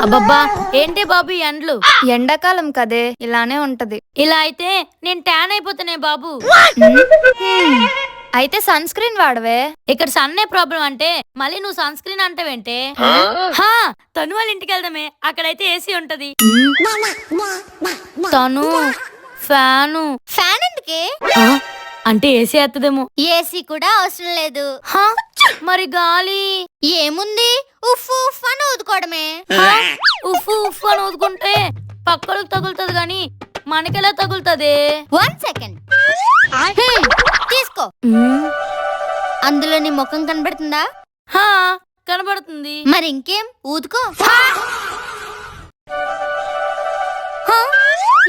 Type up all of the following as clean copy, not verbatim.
అబ్బబ్బా ఏంటి బాబు ఈ ఎండ్లు? ఎండాకాలం కదే ఇలానే ఉంటది. ఇలా అయితే నేను ట్యాన్ అయిపోతానే బాబు. అయితే సన్ స్క్రీన్ వాడవే. ఇక్కడ సన్నే ప్రాబ్లం అంటే మళ్ళీ నువ్వు సన్ స్క్రీన్ అంటావేంటే? హా, తను వాళ్ళ ఇంటికి వెళ్దామే, అక్కడైతే ఏసీ ఉంటది. తను ఫ్యాను. ఫ్యాన్ ఎందుకే? అంటే ఏసీ ఎత్తదేమో. ఏసీ కూడా అవసరం లేదు. హా, మరి గాలి ఏముంది, ఉఫ్ ఉఫ్ అని ఊదుకోవడమే. ఉఫ్ ఉఫ్ అని ఊదుకుంటే పక్కలకు తగులుతుంది గాని మనకెలా తగులుతుంది? 1 సెకండ్ తీసుకో. అందులో నీ ముఖం కనబడుతుందా? హా, కనబడుతుంది. మరి ఇంకేం, ఊదుకో.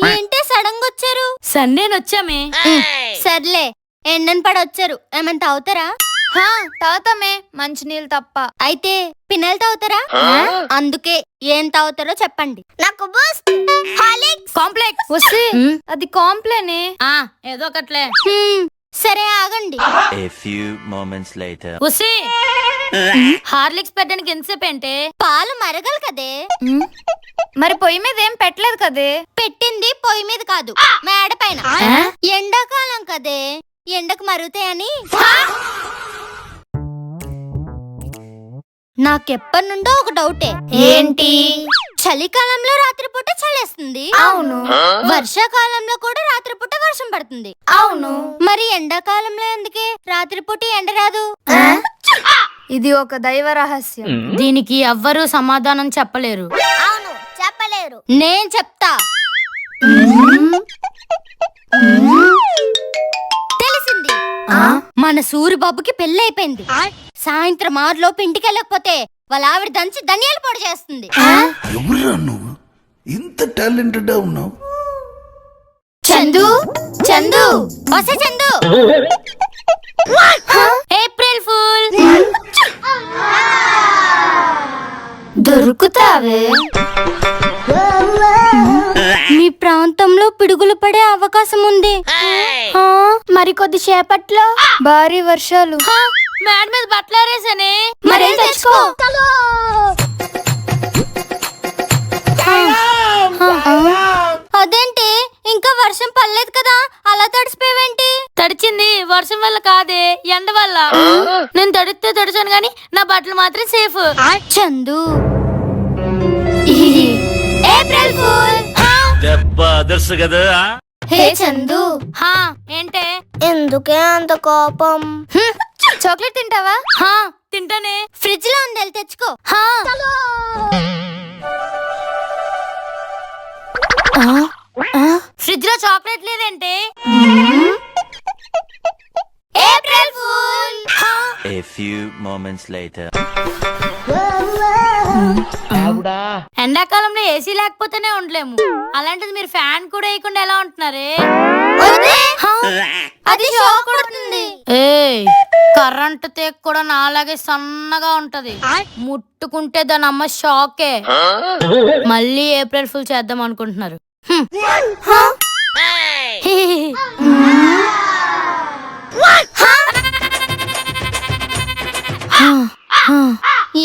ఏంటే సడన్ గా వచ్చారు? సండేనొచ్చామే. సర్లే, ఎండని పడొచ్చారు, ఏమంత అవుతారా? తాగుతామే, మంచినీళ్ళు తప్ప. అయితే పిన్నెలు తాగుతారా? అందుకే ఏం తాగుతారో చెప్పండి. నాకు బూస్ట్, హార్లిక్స్, కాంప్లెక్స్ వస్తే అది కాంప్లేనే. ఏదో ఒకట్లే. సరే ఆగండి. A few moments later. ఉసి హార్లిక్స్ పెట్టడానికి ఎంతసేపు అంటే? పాలు మరగలు కదే. మరి పొయ్యి మీద ఏం పెట్టలేదు కదే. పెట్టింది పొయ్యి మీద కాదు, మేడ పైన. ఎండాకాలం కదే, ఎండకు మరుగుతాయని. నాకెప్పటి నుండో ఒక డౌటే. ఏంటి? చలికాలంలో రాత్రిపూట చలేస్తుంది. అవును. వర్షాకాలంలో కూడా రాత్రిపూట వర్షం పడుతుంది. అవును. మరి ఎండాకాలంలో ఎందుకే రాత్రిపూట ఎండ రాదు? ఇది ఒక దైవ రహస్యం. దీనికి ఎవ్వరూ సమాధానం చెప్పలేరు. అవును, చెప్పలేరు. నేను చెప్తా. తెలిసింది. మన సూరిబాబుకి పెళ్లి అయిపోయింది. సాయంత్రం 6 ఇంటికి వెళ్ళకపోతే వాళ్ళ ఆవిడ దంచి ధనియాల పొడి చేస్తుంది. ఎవరురా నువ్వు ఇంత టాలెంటెడ్ ఉన్నావు? చందు, చందు, వసే చందు. April fool. దొరుకుతావే. మీ ప్రాంతంలో పిడుగులు పడే అవకాశం ఉంది. మరి కొద్దిసేపట్లో భారీ వర్షాలు. మేడ మీద బట్టలారేసానే. మరేం తెచ్చుకో. అదేంటి, ఇంకా వర్షం పడలేదు కదా, అలా తడిసిపోయేవేంటి? తడిచింది వర్షం వల్ల కాదే, ఎండ వల్ల. నేను తడిస్తే తడిచాను గాని నా బట్టలు మాత్రం సేఫ్. Chandu, April pool. దెబ్బ అదర్సు కదా. హే చందు, ఏంటే? ఎందుకే అంత కోపం? చాక్లెట్ తింటావా? తింటానే. ఫ్రిడ్జ్ లో ఉంది, వెళ్ళి తెచ్చుకో. ఫ్రిడ్జ్ లో చాక్లెట్ లేదంటే? April fool. A few moments later. ఎండాకాలంలో ఏసీ లేకపోతేనే ఉండలేము, అలాంటిది మీరు ఫ్యాన్ కూడా వేయకుండా ఎలా ఉంటున్నారే? అది షాక్ కొడుతుంది. కరెంట్ తేక్ కూడా నాలాగే సన్నగా ఉంటది, ముట్టుకుంటే దాని అమ్మ షాకే. మళ్ళీ ఏప్రిల్ ఫుల్ చేద్దాం అనుకుంటున్నారు.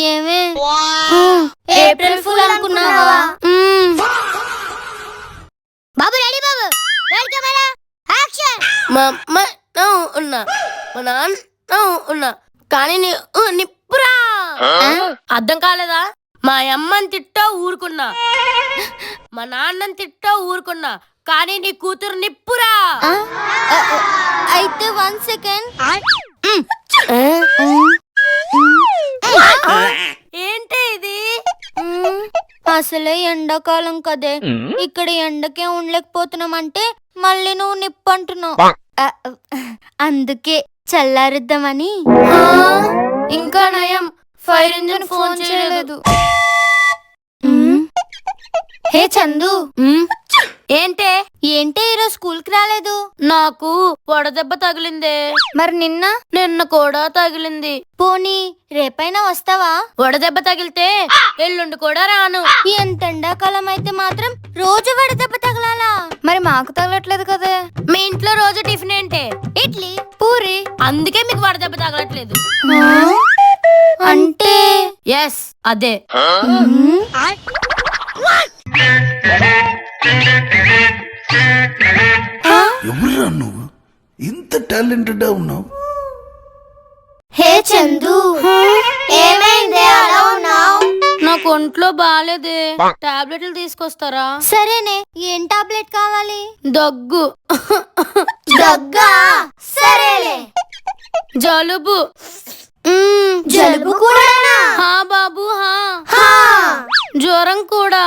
ఏమే, ఏప్రిల్ ఫూల్ అనుకున్నావా? బాబు రెడీ, బాబు రెడీ, కెమెరా యాక్షన్. మా అమ్మ ఉన్నా, మా నాన్న ఉన్నా, కానీ నిప్పురా. అర్థం కాలేదా? మా అమ్మని తిట్టా ఊరుకున్నా, మా నాన్నని తిట్టా ఊరుకున్నా, కానీ నీ కూతురు నిప్పురా. అయితే 1 సెకండ్. ఏంటి ఇది? అసలే ఎండాకాలం కదే, ఇక్కడ ఎండకే ఉండలేకపోతున్నామంటే మళ్ళీ నువ్వు నిప్పు అంటున్నావు. అందుకే చల్లారుద్దామని. ఇంకా నయం, ఫైర్ ఇంజిన్ ఫోన్ చేయలేదు. హే చందు, ఏంటే? ఏంటే ఈరోజు స్కూల్ కి రాలేదు? నాకు వడదెబ్బ తగిలిందే. మరి నిన్న కూడా తగిలింది. పోనీ రేపైనా వస్తావా? వడదెబ్బ తగిలితే ఎల్లుండి కూడా రాను. ఎంత ఎండాకాలం అయితే మాత్రం రోజు వడదెబ్బ తగలాలా? మరి మాకు తగలట్లేదు కదే. మీ ఇంట్లో రోజు టిఫిన్ ఏంటే? ఇడ్లీ, పూరి. అందుకే మీకు వడదెబ్బ తగలట్లేదు. అంటే ఎస్ అదే. ఎవరురా నువ్వు ఇంత టాలెంటెడ్ ఉన్నావు? హే చందు, ఏమైంది అలా ఉన్నావు? నాకు ఒంట్లో బాగాలేదే, టాబ్లెట్లు తీసుకొస్తారా? సరేనే, ఏం టాబ్లెట్ కావాలి? దగ్గు, దగ్గా? సరేలే. జలుబు. జలుబు కూడానా? హా బాబు హా. హా. జ్వరం కూడా.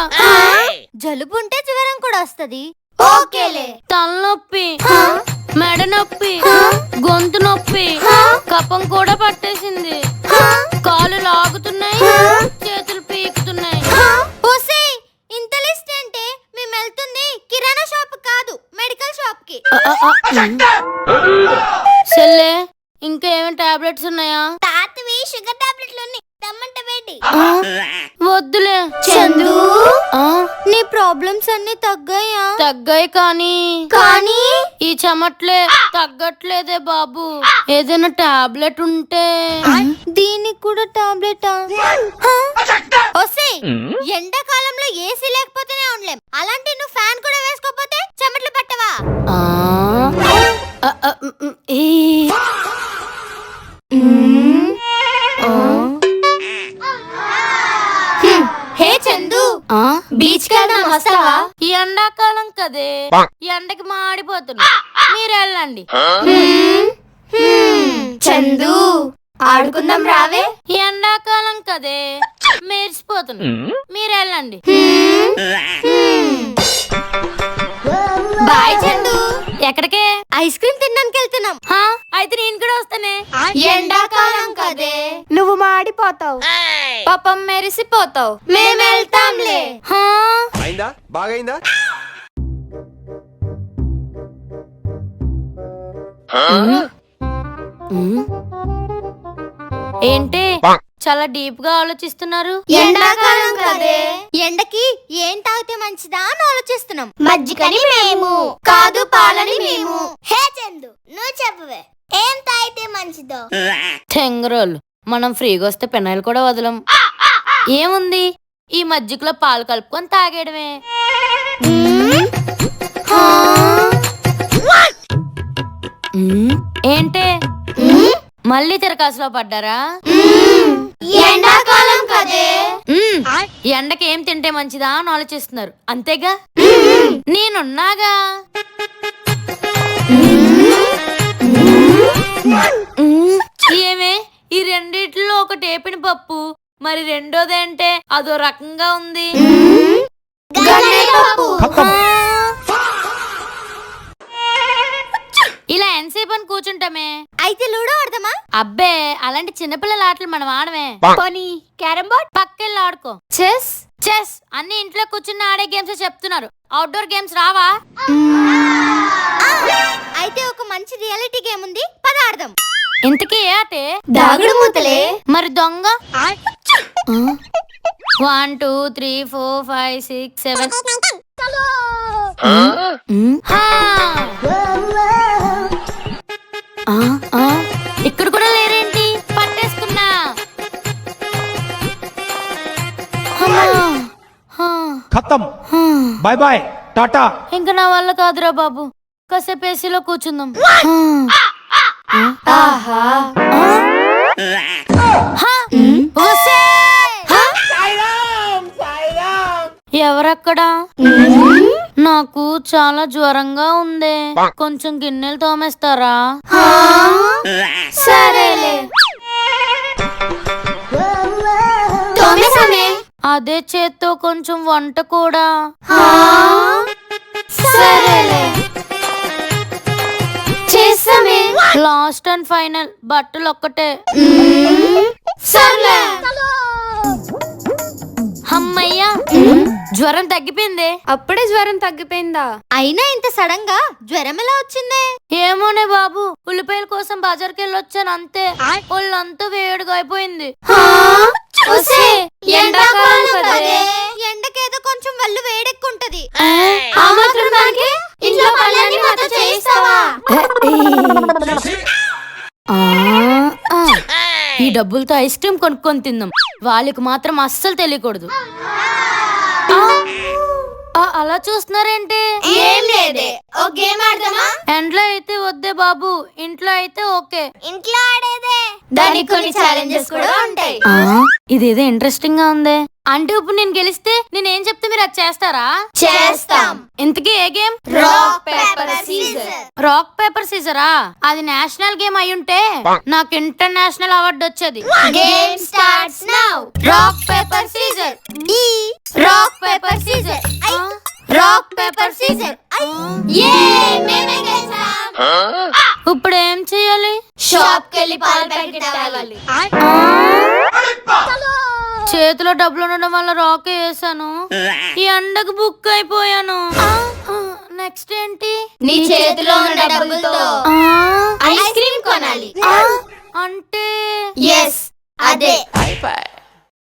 జలుబు ఉంటే జ్వరం కూడా వస్తది. ఓకేలే. తలనొప్పి, మెడ నొప్పి, గొంతు నొప్పి, కఫం కూడా పట్టేసింది. కాళ్ళు లాగుతున్నాయి, చేతులు పీకుతున్నాయి. ఓసేయ్, ఇంత లిస్ట్ అంటే మేము వెళ్తుంది కిరాణా షాప్ కాదు, మెడికల్ షాప్ కి. సెల్లే, ఇంకా ఏమైనా టాబ్లెట్స్ ఉన్నాయా? తాతవి షుగర్ టాబ్లెట్లు ఉన్నాయి, తమ్మంట వేడి. వద్దులే చందు, నీ ప్రాబ్లమ్స్ అన్ని తగ్గాయా? తగ్గాయి కానీ కానీ ఈ చెమట్లే తగ్గట్లేదే బాబు. ఏదైనా టాబ్లెట్ ఉంటే. దీనికి కూడా టాబ్లెటా? ఓసేయ్, ఎండాకాలంలో ఏసీ లేకపోతేనే ఉండలేం, అలాంటి నువ్వు ఫ్యాన్ కూడా వేసుకోపోతే చెమటలు పట్టవా? హే చందు, బీచ్ కి వెళ్దాం, వస్తావా? ఈ ఎండాకాలం కదే, ఎండకి మాడిపోతున్నా, మీరు వెళ్ళండి. చందు, ఆడుకుందాం రావే. ఎండాకాలం కదే, మెరిసిపోతున్నా, మీరు వెళ్ళండి. బాయ్ చందు. ఎక్కడికే? ఐస్ క్రీమ్ తినడానికి వెళ్తున్నాం. అయితే నేను కూడా వస్తానే. ఎండాకాలం కదే, నువ్వు మాడిపోతావు, పాపం మెరిసిపోతావు. మేము వెళ్తాంలే. అయిందా? బాగైందా? ఏంటి చాలా డీప్ గా ఆలోచిస్తున్నారు? ఎండాకాలం కదే, ఎండకి ఏం తాగితే మంచిదా అని ఆలోచిస్తున్నాం. మజ్జిగని మేము కాదు, పాలని మేము. హే చందు, నువ్వు చెప్పవే, ఏం తాగితే మంచిదో? టెంగరోళ్ళు, మనం ఫ్రీగా వస్తే పెనాయిల్ కూడా వదలం. ఏముంది, ఈ మజ్జిగలో పాలు కలుపుకొని తాగేయడమే. ఏంటే మళ్ళీ తిరకాసులో పడ్డారా? ఎండాకాలం కదే, ఎండకి ఏం తింటే మంచిదా అని ఆలోచిస్తున్నారు అంతేగా? నేనున్నాగా. ఏమే, ఈ రెండిట్లో ఒకటి ఏపిన పప్పు, మరి రెండోదేంటే అదో రకంగా ఉంది. ఇలా ఎంతసేపు అని కూర్చుంటామే? అయితే లూడో ఆడదామా? అబ్బే, అలాంటి చిన్నపిల్లల ఆటలు మనం ఆడమే. పోనీ క్యారమ్ బోర్డ్, పక్కెళ్ళి ఆడుకో. చెస్. చెస్ అన్ని ఇంట్లో కూర్చుని ఆడే గేమ్స్ చెప్తున్నారు, అవుట్డోర్ గేమ్స్ రావా? అయితే ఒక మంచి రియాలిటీ గేమ్ ఉంది, పద ఆడదాం. ఇంతకీ ఏ ఆటే? దాగుడు మూతలే. మరి దొంగ? 1 2 3 4 5 6 7. ఇక్కడ కూడా లేరేంటి? పట్టేసుకున్నా. ఖతం. బాయ్ బాయ్, టాటా. ఇంకా నా వల్ల కాదురా బాబు, కాసేపు ఏసీలో కూర్చుందాం. ఆహా, ఎవరక్కడా? నాకు చాలా జ్వరంగా ఉంది, కొంచెం గిన్నెలు తోమేస్తారా? సరేలే. అదే చేత్తో కొంచెం వంట కూడా. సరేలే, చేసామే. లాస్ట్ అండ్ ఫైనల్, బట్టలు ఒక్కటే. సర్లే. అమ్మయ్యా, జ్వరం తగ్గిపోయింది. అప్పుడే జ్వరం తగ్గిపోయిందా? అయినా ఇంత సడన్ గా జ్వరం ఎలా వచ్చిందే? ఏమోనే బాబు, ఉల్లిపాయల కోసం బజార్కి వెళ్ళొచ్చాను అంతే, ఒళ్ళంతా వేడిగా అయిపోయింది. ఎండాకాలం కదే, ఎండకేదో కొంచెం వల్లు వేడెక్కుంటది. ఆ మాత్రం దానికి ఇంట్లో పనులన్నీ మాతో చేయిస్తావా? ఈ డబ్బులతో ఐస్ క్రీమ్ కొనుక్కొని తిందాం. వాళ్ళకి మాత్రం అస్సలు తెలియకూడదు. అలా చూస్తున్నారేంటి? ఏం లేదే, ఓ గేమ్ ఆడదామా? ఎండ్లో అయితే వద్దే బాబు, ఇంట్లో అయితే ఓకే. ఇంట్లో ఆడేదే, దానికి కొన్ని ఛాలెంజెస్ కూడా ఉంటాయి. ఇదేదో ఇంట్రెస్టింగ్ గా ఉంది. అంటే ఇప్పుడు నేను గెలిస్తే నేనేం చెప్తే మీరు అది చేస్తారా? చేస్తాం. ఇంతకీ ఏ game? Rock paper scissor. Rock paper సీజరా? అది నేషనల్ గేమ్ అయి ఉంటే నాకు ఇంటర్నేషనల్ అవార్డు వచ్చేది. Game starts now. Rock paper scissor. Rock paper scissor. Rock paper scissor. ఏ మేమే గెలిచాం. ఇప్పుడు ఏం చేయాలి? షాప్ కెళ్ళి పాల ప్యాకెట్ తేవాలి. చేతిలో డబ్బులు ఉండడం వల్ల రాక్ వేసాను. ఈ ఎండకు బుక్ అయిపోయాను. నెక్స్ట్ ఏంటి? నీ చేతిలో ఉన్న డబ్బులతో ఐస్ క్రీమ్ కొనాలి. అంటే ఎస్, అదే.